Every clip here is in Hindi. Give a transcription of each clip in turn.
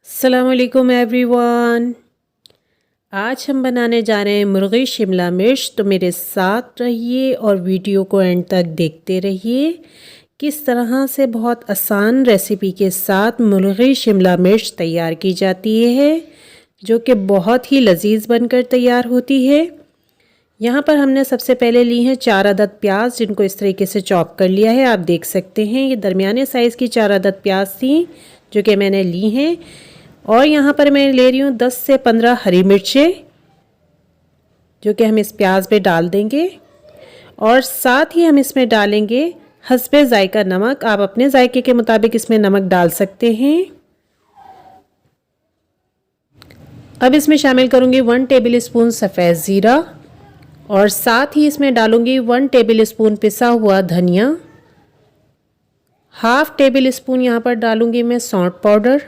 अस्सलाम वालेकुम एवरीवन। आज हम बनाने जा रहे हैं मुर्गी शिमला मिर्च। तो मेरे साथ रहिए और वीडियो को एंड तक देखते रहिए। किस तरह से बहुत आसान रेसिपी के साथ मुर्गी शिमला मिर्च तैयार की जाती है, जो कि बहुत ही लजीज बनकर तैयार होती है। यहाँ पर हमने सबसे पहले ली हैं 4 अदद प्याज, जिनको इस तरीके से चॉप कर लिया है। आप देख सकते हैं ये दरमियाने साइज़ की 4 अदद प्याज थी जो कि मैंने ली हैं। और यहाँ पर मैं ले रही हूँ 10 से 15 हरी मिर्चें, जो कि हम इस प्याज पे डाल देंगे। और साथ ही हम इसमें डालेंगे हस्बे जायका नमक। आप अपने जायके के मुताबिक इसमें नमक डाल सकते हैं। अब इसमें शामिल करूँगी 1 टेबल स्पून सफ़ेद ज़ीरा, और साथ ही इसमें डालूँगी 1 टेबल स्पून पिसा हुआ धनिया। हाफ़ टेबल स्पून यहाँ पर डालूँगी मैं सौंठ पाउडर,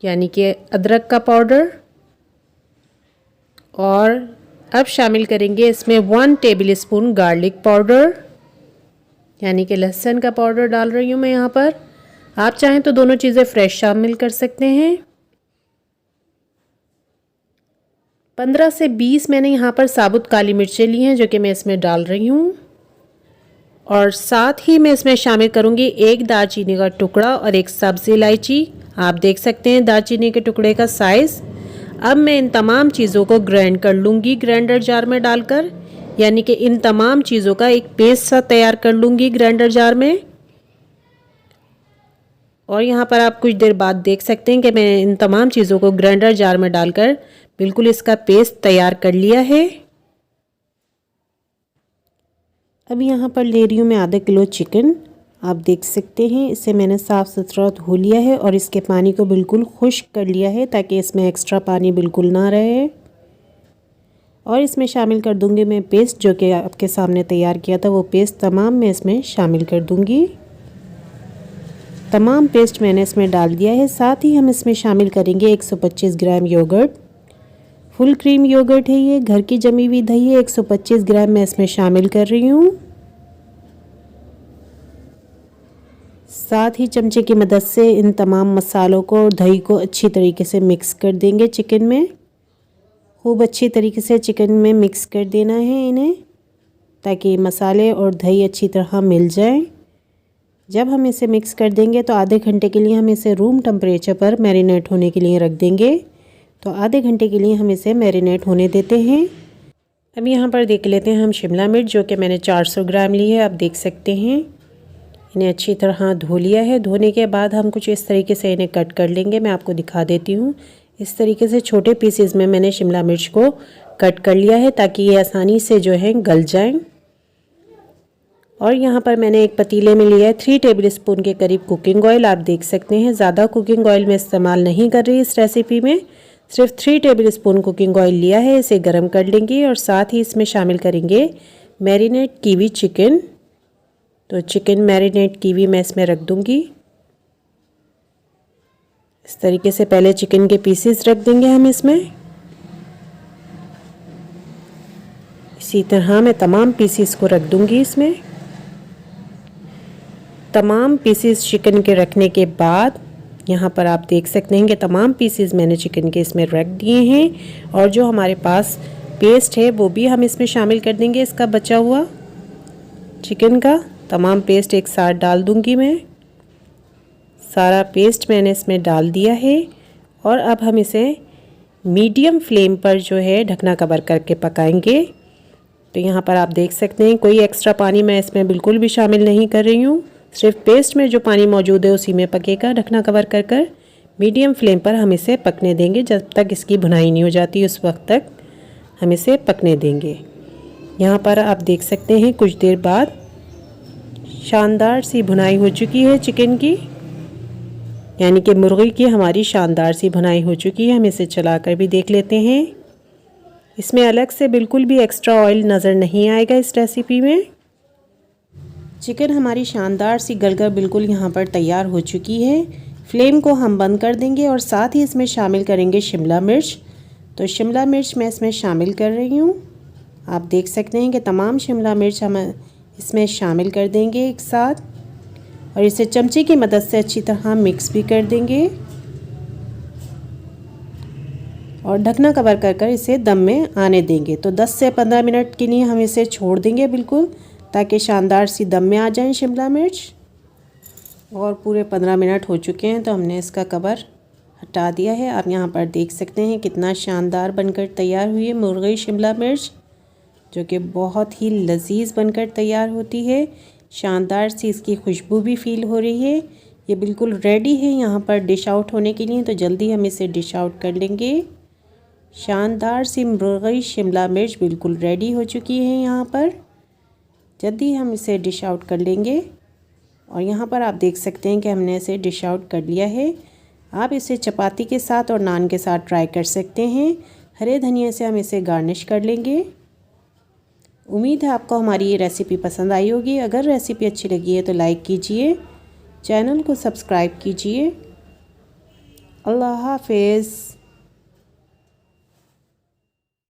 यानी कि अदरक का पाउडर। और अब शामिल करेंगे इसमें 1 टेबल स्पून गार्लिक पाउडर, यानी कि लहसुन का पाउडर डाल रही हूँ मैं यहाँ पर। आप चाहें तो दोनों चीज़ें फ्रेश शामिल कर सकते हैं। 15 से 20 मैंने यहाँ पर साबुत काली मिर्चें ली हैं, जो कि मैं इसमें डाल रही हूँ। और साथ ही मैं इसमें शामिल करूँगी 1 दालचीनी का टुकड़ा और 1 सब्ज़ इलायची। आप देख सकते हैं दालचीनी के टुकड़े का साइज़। अब मैं इन तमाम चीज़ों को ग्राइंड कर लूँगी ग्राइंडर जार में डालकर, यानी कि इन तमाम चीज़ों का एक पेस्ट सा तैयार कर लूँगी ग्राइंडर जार में। और यहाँ पर आप कुछ देर बाद देख सकते हैं कि मैं इन तमाम चीज़ों को ग्राइंडर जार में डालकर बिल्कुल इसका पेस्ट तैयार कर लिया है। अब यहाँ पर ले रही हूँ मैं आधा किलो चिकन। आप देख सकते हैं इसे मैंने साफ़ सुथरा धो लिया है और इसके पानी को बिल्कुल खुश्क कर लिया है, ताकि इसमें एक्स्ट्रा पानी बिल्कुल ना रहे। और इसमें शामिल कर दूंगी मैं पेस्ट, जो कि आपके सामने तैयार किया था। वो पेस्ट तमाम मैं इसमें शामिल कर दूंगी। तमाम पेस्ट मैंने इसमें डाल दिया है। साथ ही हम इसमें शामिल करेंगे 125 ग्राम योगर्ट। फुल क्रीम योगर्ट है ये, घर की जमी हुई दही है। 125 ग्राम मैं इसमें शामिल कर रही हूँ। साथ ही चमचे की मदद से इन तमाम मसालों को और दही को अच्छी तरीके से मिक्स कर देंगे चिकन में। खूब अच्छी तरीके से चिकन में मिक्स कर देना है इन्हें, ताकि मसाले और दही अच्छी तरह मिल जाए। जब हम इसे मिक्स कर देंगे तो आधे घंटे के लिए हम इसे रूम टेम्परेचर पर मैरिनेट होने के लिए रख देंगे। तो आधे घंटे के लिए हम इसे मैरिनेट होने देते हैं। अब यहाँ पर देख लेते हैं हम शिमला मिर्च, जो कि मैंने 400 ग्राम ली है। आप देख सकते हैं इन्हें अच्छी तरह धो लिया है। धोने के बाद हम कुछ इस तरीके से इन्हें कट कर लेंगे। मैं आपको दिखा देती हूँ। इस तरीके से छोटे पीसेस में मैंने शिमला मिर्च को कट कर लिया है, ताकि ये आसानी से जो है गल जाएं। और यहाँ पर मैंने एक पतीले में लिया है 3 टेबल स्पून के करीब कुकिंग ऑयल। आप देख सकते हैं ज़्यादा कुकिंग ऑयल मैं इस्तेमाल नहीं कर रही इस रेसिपी में, सिर्फ 3 टेबल स्पून कुकिंग ऑयल लिया है। इसे गर्म कर लेंगे और साथ ही इसमें शामिल करेंगे मैरिनेट कीवी चिकन। तो चिकन मैरिनेट कीवी मैं इसमें रख दूंगी। इस तरीके से पहले चिकन के पीसेस रख देंगे हम इसमें। इसी तरह मैं तमाम पीसेस को रख दूंगी इसमें। तमाम पीसेस चिकन के रखने के बाद यहाँ पर आप देख सकते हैं कि तमाम पीसेस मैंने चिकन के इसमें रख दिए हैं। और जो हमारे पास पेस्ट है वो भी हम इसमें शामिल कर देंगे, इसका बचा हुआ चिकन का तमाम पेस्ट एक साथ डाल दूंगी मैं। सारा पेस्ट मैंने इसमें डाल दिया है। और अब हम इसे मीडियम फ्लेम पर जो है ढकना कवर करके पकाएंगे। तो यहाँ पर आप देख सकते हैं कोई एक्स्ट्रा पानी मैं इसमें बिल्कुल भी शामिल नहीं कर रही हूँ। सिर्फ पेस्ट में जो पानी मौजूद है उसी में पकेगा। ढकना कवर कर कर मीडियम फ्लेम पर हम इसे पकने देंगे। जब तक इसकी भुनाई नहीं हो जाती उस वक्त तक हम इसे पकने देंगे। यहाँ पर आप देख सकते हैं कुछ देर बाद शानदार सी भुनाई हो चुकी है चिकन की, यानी कि मुर्गी की हमारी शानदार सी भुनाई हो चुकी है। हम इसे चलाकर भी देख लेते हैं। इसमें अलग से बिल्कुल भी एक्स्ट्रा ऑयल नज़र नहीं आएगा इस रेसिपी में। चिकन हमारी शानदार सी गलकर बिल्कुल यहाँ पर तैयार हो चुकी है। फ्लेम को हम बंद कर देंगे और साथ ही इसमें शामिल करेंगे शिमला मिर्च। तो शिमला मिर्च मैं इसमें शामिल कर रही हूँ। आप देख सकते हैं कि तमाम शिमला मिर्च हम इसमें शामिल कर देंगे एक साथ, और इसे चमचे की मदद से अच्छी तरह मिक्स भी कर देंगे। और ढकना कवर कर कर इसे दम में आने देंगे। तो 10 से 15 मिनट के लिए हम इसे छोड़ देंगे बिल्कुल, ताकि शानदार सी दम में आ जाए शिमला मिर्च। और पूरे 15 मिनट हो चुके हैं तो हमने इसका कवर हटा दिया है। आप यहाँ पर देख सकते हैं कितना शानदार बनकर तैयार हुई है मुर्गी शिमला मिर्च, जो कि बहुत ही लजीज बनकर तैयार होती है। शानदार सी इसकी खुशबू भी फील हो रही है। ये बिल्कुल रेडी है यहाँ पर डिश आउट होने के लिए, तो जल्दी हम इसे डिश आउट कर लेंगे। शानदार सी मुर्गी शिमला मिर्च बिल्कुल रेडी हो चुकी है यहाँ पर। जल्दी हम इसे डिश आउट कर लेंगे। और यहाँ पर आप देख सकते हैं कि हमने इसे डिश आउट कर लिया है। आप इसे चपाती के साथ और नान के साथ ट्राई कर सकते हैं। हरे धनिया से हम इसे गार्निश कर लेंगे। उम्मीद है आपको हमारी ये रेसिपी पसंद आई होगी। अगर रेसिपी अच्छी लगी है तो लाइक कीजिए, चैनल को सब्सक्राइब कीजिए। अल्लाह हाफ़िज़।